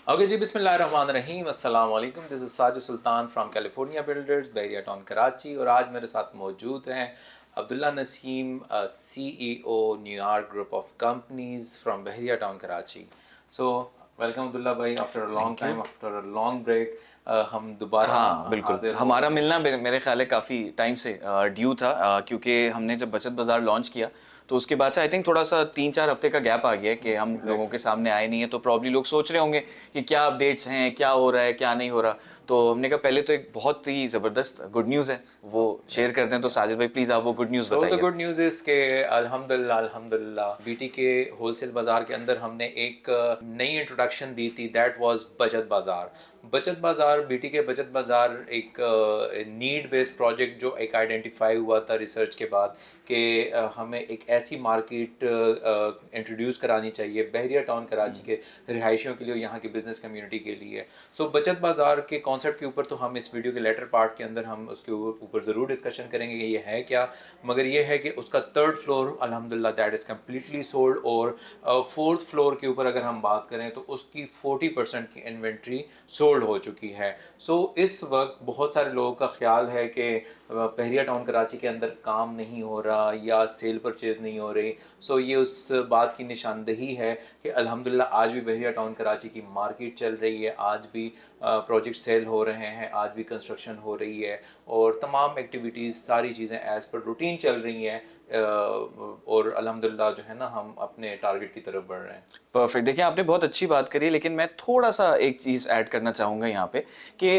Okay जी, बिस्मिल्लाहिर्रहमानिर्रहीम, अस्सलाम वालेकुम। This is Sajid Sultan from California Builders, Bahria Town Karachi. और आज मेरे साथ मौजूद हैं Abdullah Naseem, CEO New York group of companies from Bahria Town Karachi. So welcome Abdullah भाई, after a long thank you. Time, after a long break हम दोबारा हाँ बिल्कुल, हाजिर हो हमारा रहे हैं। मिलना मेरे ख्याल है काफ़ी टाइम से ड्यू था, क्योंकि हमने जब बचत बाज़ार लॉन्च किया तो उसके बाद से आई थिंक थोड़ा सा 3-4 हफ्ते का गैप आ गया है कि हम लोगों के एग्जैक्टली। सामने आए नहीं है। तो प्रॉब्ली लोग सोच रहे होंगे कि क्या अपडेट्स हैं, क्या हो रहा है, क्या नहीं हो रहा। तो हमने कहा पहले तो एक बहुत ही ज़बरदस्त गुड न्यूज़ है वो शेयर यस, करते हैं। तो या। साजिद भाई प्लीज़ आप वो गुड न्यूज़ सो द बताइए। गुड न्यूज़ इज़ के अल्हम्दुलिल्लाह अल्हम्दुलिल्लाह बीटी के होलसेल बाज़ार के अंदर हमने एक नई इंट्रोडक्शन दी थी, दैट वाज बचत बाज़ार। बचत बाज़ार, बीटी के बचत बाज़ार एक नीड बेस्ड प्रोजेक्ट जो एक आइडेंटिफाई हुआ था रिसर्च के बाद कि हमें एक ऐसी मार्केट इंट्रोड्यूस करानी चाहिए बहरिया टाउन कराची के रिहायशियों के लिए, यहाँ की बिज़नेस कम्युनिटी के लिए। सो बचत बाज़ार के कॉन्सेप्ट के ऊपर तो हम इस वीडियो के लेटर पार्ट के अंदर हम उसके ऊपर ज़रूर डिस्कशन करेंगे कि ये है क्या। मगर ये है कि उसका थर्ड फ्लोर अल्हम्दुलिल्लाह दैट इज़ कम्प्लीटली सोल्ड। और फोर्थ फ्लोर के ऊपर अगर हम बात करें तो उसकी 40% की इन्वेंट्री सोल्ड हो चुकी है। सो इस वक्त बहुत सारे लोगों का ख्याल है कि बहरिया टाउन कराची के अंदर काम नहीं हो रहा या सेल परचेज नहीं हो रही। सो ये उस बात की निशानदही है कि अल्हम्दुलिल्लाह आज भी बहरिया टाउन कराची की मार्केट चल रही है, आज भी प्रोजेक्ट सेल हो रहे हैं, आज भी कंस्ट्रक्शन हो रही है और तमाम एक्टिविटीज़ सारी चीज़ें एज़ पर रूटीन चल रही हैं। और अल्हम्दुलिल्लाह जो है ना, हम अपने टारगेट की तरफ बढ़ रहे हैं। परफेक्ट। देखिए आपने बहुत अच्छी बात करी, लेकिन मैं थोड़ा सा एक चीज़ ऐड करना चाहूँगा यहाँ पे कि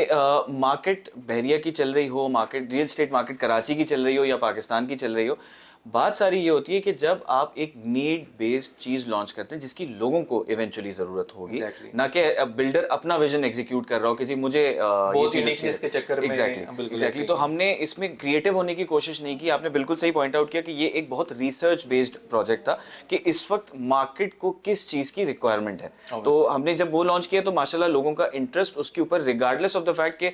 मार्केट बहरिया की चल रही हो, market real estate market Karachi की चल रही हो या पाकिस्तान की चल रही हो, बात सारी ये होती है कि जब आप एक नीड बेस्ड चीज़ लॉन्च करते हैं जिसकी लोगों को इवेंचुअली ज़रूरत होगी, एग्जैक्टली। ना कि बिल्डर अपना विजन एग्जीक्यूट कर रहा हो कि जी मुझे ये बहुत चीज़ अच्छी यूनिकनेस है। के चक्कर में एग्जैक्टली बिल्कुल एग्जैक्टली। ऐसे तो ही है। हमने इसमें क्रिएटिव होने की कोशिश नहीं की। आपने बिल्कुल सही पॉइंट आउट किया कि ये एक बहुत रिसर्च बेस्ड प्रोजेक्ट था कि इस वक्त मार्केट को किस चीज़ की रिक्वायरमेंट है। तो ऑब्वियसली। हमने जब वो लॉन्च किया तो माशाल्लाह लोगों का इंटरेस्ट उसके ऊपर, रिगार्डलेस ऑफ द फैक्ट कि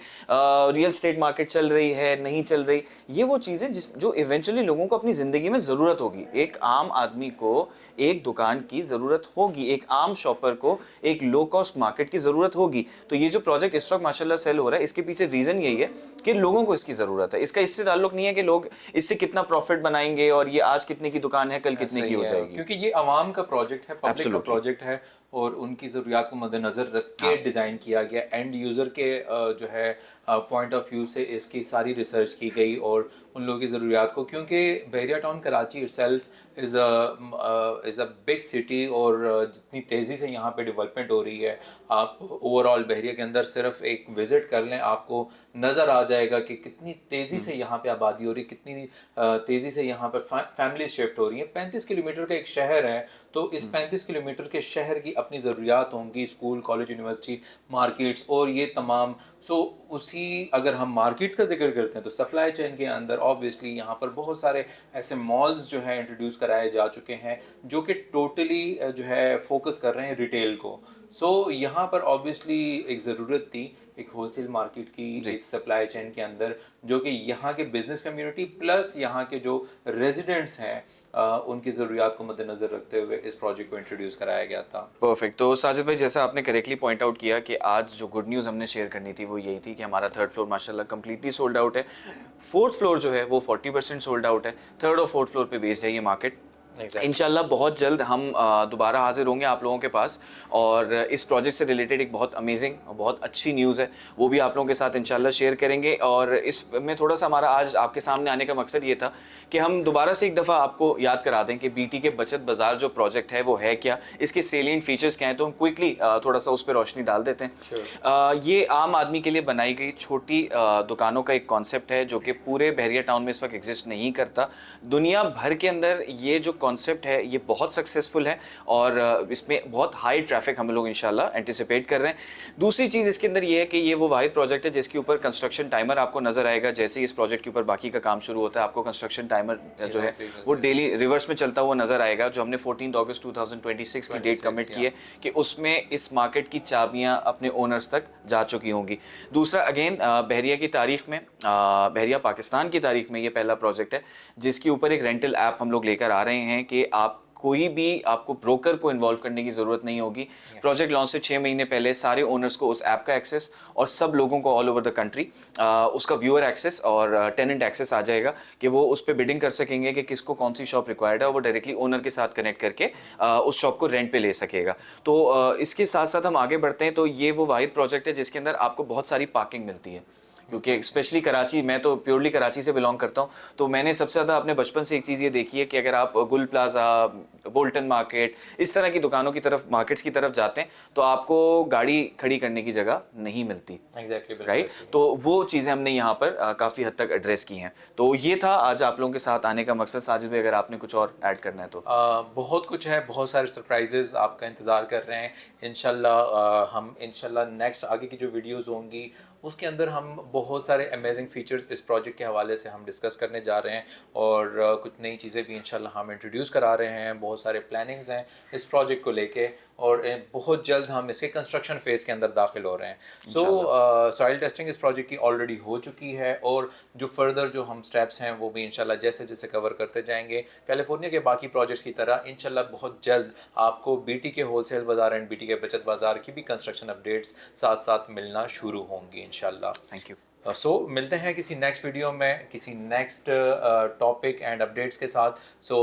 रियल स्टेट मार्केट चल रही है नहीं चल रही, ये वो चीज़ें जिस जो इवेंचुअली लोगों को अपनी ज़िंदगी में ज़रूरत होगी। एक आम आदमी को एक दुकान की ज़रूरत होगी, एक आम शॉपर को एक लो कॉस्ट मार्केट की ज़रूरत होगी। तो ये जो प्रोजेक्ट इस वक्त माशाल्लाह सेल हो रहा है, इसके पीछे रीज़न यही है कि लोगों को इसकी ज़रूरत है। इसका इससे ताल्लुक नहीं है कि लोग इससे कितना प्रॉफिट बनाएंगे और ये आज कितने की दुकान है कल कितने की सही हो है, जाएगी। क्योंकि ये अवाम का प्रोजेक्ट है, पब्लिक का एब्सोल्युटली। प्रोजेक्ट है और उनकी ज़रूरियात को मद्देनज़र रख के हाँ। डिज़ाइन किया गया। एंड यूज़र के जो है पॉइंट ऑफ व्यू से इसकी सारी रिसर्च की गई और उन लोगों की ज़रूरियात को, क्योंकि Bahria Town Karachi itself is a big city और जितनी तेज़ी से यहाँ पे डेवलपमेंट हो रही है, आप ओवरऑल बहरिया के अंदर सिर्फ एक विज़िट कर लें, आपको नज़र आ जाएगा कि कितनी तेज़ी से यहाँ पे आबादी हो रही है, कितनी तेज़ी से यहाँ पर फैमिली शिफ्ट हो रही है। 35 किलोमीटर का एक शहर है, तो इस 35 किलोमीटर के शहर की अपनी ज़रूरियात होंगी, स्कूल कॉलेज यूनिवर्सिटी मार्केट्स और ये तमाम। सो उसी अगर हम मार्केट्स का जिक्र करते हैं तो सप्लाई चेन के अंदर ऑब्वियसली यहाँ पर बहुत सारे ऐसे मॉल्स जो हैं इंट्रोड्यूस कराए जा चुके हैं जो कि टोटली जो है फोकस कर रहे हैं रिटेल को। सो यहाँ पर ऑब्वियसली एक ज़रूरत थी एक होलसेल मार्केट की जी। इस सप्लाई चेन के अंदर, जो कि यहाँ के बिजनेस कम्युनिटी प्लस यहाँ के जो रेजिडेंट्स हैं उनकी ज़रूरियात को मद्देनज़र रखते हुए इस प्रोजेक्ट को इंट्रोड्यूस कराया गया था। परफेक्ट। तो साजिद भाई जैसा आपने करेक्टली पॉइंट आउट किया कि आज जो गुड न्यूज़ हमने शेयर करनी थी वो यही थी कि हमारा थर्ड फ्लोर माशाल्लाह कंप्लीटली सोल्ड आउट है। फोर्थ फ्लोर जो है वो 40% सोल्ड आउट है। थर्ड और फोर्थ फ्लोर पे बेस्ड है ये मार्केट। एग्जैक्टली। इंशाल्लाह बहुत जल्द हम दोबारा हाजिर होंगे आप लोगों के पास, और इस प्रोजेक्ट से रिलेटेड एक बहुत अमेजिंग और बहुत अच्छी न्यूज़ है वो भी आप लोगों के साथ इंशाल्लाह शेयर करेंगे। और इसमें थोड़ा सा हमारा आज आपके सामने आने का मकसद ये था कि हम दोबारा से एक दफ़ा आपको याद करा दें कि बीटी के बचत बाज़ार जो प्रोजेक्ट है वो है क्या, इसके सेलिएंट फीचर्स क्या हैं। तो हम क्विकली थोड़ा सा उस पर रोशनी डाल देते हैं। श्योर। ये आम आदमी के लिए बनाई गई छोटी दुकानों का एक कॉन्सेप्ट है जो कि पूरे बहरिया टाउन में इस वक्त एग्जिस्ट नहीं करता। दुनिया भर के अंदर ये जो कॉन्सेप्ट है ये बहुत सक्सेसफुल है और इसमें बहुत हाई ट्रैफिक हम लोग इंशाल्लाह एंटिसिपेट कर रहे हैं। दूसरी चीज़ इसके अंदर ये है कि ये वो वाहिद प्रोजेक्ट है जिसके ऊपर कंस्ट्रक्शन टाइमर आपको नजर आएगा। जैसे ही इस प्रोजेक्ट के ऊपर बाकी का काम शुरू होता है आपको कंस्ट्रक्शन टाइमर जो है वो डेली रिवर्स में चलता हुआ नजर आएगा, जो हमने 14 अगस्त 2026 की डेट कमिट की है कि उसमें इस मार्केट की चाबियां अपने ओनर्स तक जा चुकी होंगी। दूसरा अगेन बहरिया की तारीख में, बहरिया पाकिस्तान की तारीख में ये पहला प्रोजेक्ट है जिसके ऊपर एक रेंटल ऐप हम लोग लेकर आ रहे हैं कि आप कोई भी आपको ब्रोकर को इन्वॉल्व करने की ज़रूरत नहीं होगी। प्रोजेक्ट लॉन्च से 6 महीने पहले सारे ओनर्स को उस ऐप का एक्सेस और सब लोगों को ऑल ओवर द कंट्री उसका व्यूअर एक्सेस और टेनेंट एक्सेस आ जाएगा कि वो उस पर बिडिंग कर सकेंगे कि किसको कौन सी शॉप रिक्वायर्ड है और वो डायरेक्टली ओनर के साथ कनेक्ट करके उस शॉप को रेंट पे ले सकेगा। तो इसके साथ साथ हम आगे बढ़ते हैं तो ये वो वाहिद प्रोजेक्ट है जिसके अंदर आपको बहुत सारी पार्किंग मिलती है, क्योंकि स्पेशली कराची, मैं तो प्योरली कराची से बिलोंग करता हूँ, तो मैंने सबसे ज़्यादा अपने बचपन से एक चीज़ ये देखी है कि अगर आप गुल प्लाजा, बोल्टन मार्केट, इस तरह की दुकानों की तरफ, मार्केट्स की तरफ जाते हैं तो आपको गाड़ी खड़ी करने की जगह नहीं मिलती। एग्जैक्टली, राइट, तो वो चीज़ें हमने यहाँ पर काफ़ी हद तक एड्रेस की हैं। तो ये था आज आप लोगों के साथ आने का मकसद। साजिद भाई, अगर आपने कुछ और ऐड करना है तो। बहुत कुछ है, बहुत सारे सरप्राइजेज आपका इंतज़ार कर रहे हैं। इंशाल्लाह हम इंशाल्लाह नेक्स्ट आगे की जो वीडियोस होंगी उसके अंदर हम बहुत सारे अमेजिंग फीचर्स इस प्रोजेक्ट के हवाले से हम डिस्कस करने जा रहे हैं और कुछ नई चीज़ें भी इंशाल्लाह हम इंट्रोड्यूस करा रहे हैं। बहुत सारे प्लानिंग्स हैं इस प्रोजेक्ट को लेके और बहुत जल्द हम इसके कंस्ट्रक्शन फेज़ के अंदर दाखिल हो रहे हैं। सो सॉइल टेस्टिंग इस प्रोजेक्ट की ऑलरेडी हो चुकी है और जो फर्दर जो हम स्टेप्स हैं वो भी इंशाल्लाह जैसे जैसे कवर करते जाएंगे। कैलिफोर्निया के बाकी प्रोजेक्ट्स की तरह इंशाल्लाह बहुत जल्द आपको बीटी के होलसेल बाज़ार एंड बीटी के बचत बाज़ार की भी कंस्ट्रक्शन अपडेट्स साथ साथ मिलना शुरू होंगी इंशाल्लाह। Thank you. सो मिलते हैं किसी नेक्स्ट वीडियो में किसी नेक्स्ट टॉपिक एंड अपडेट्स के साथ। सो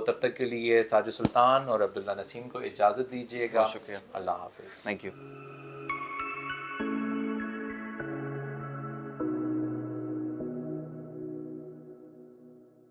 तब तक के लिए साजिद सुल्तान और अब्दुल्ला नसीम को इजाज़त दीजिएगा। शुक्रिया। अल्लाह हाफिज़। Thank you.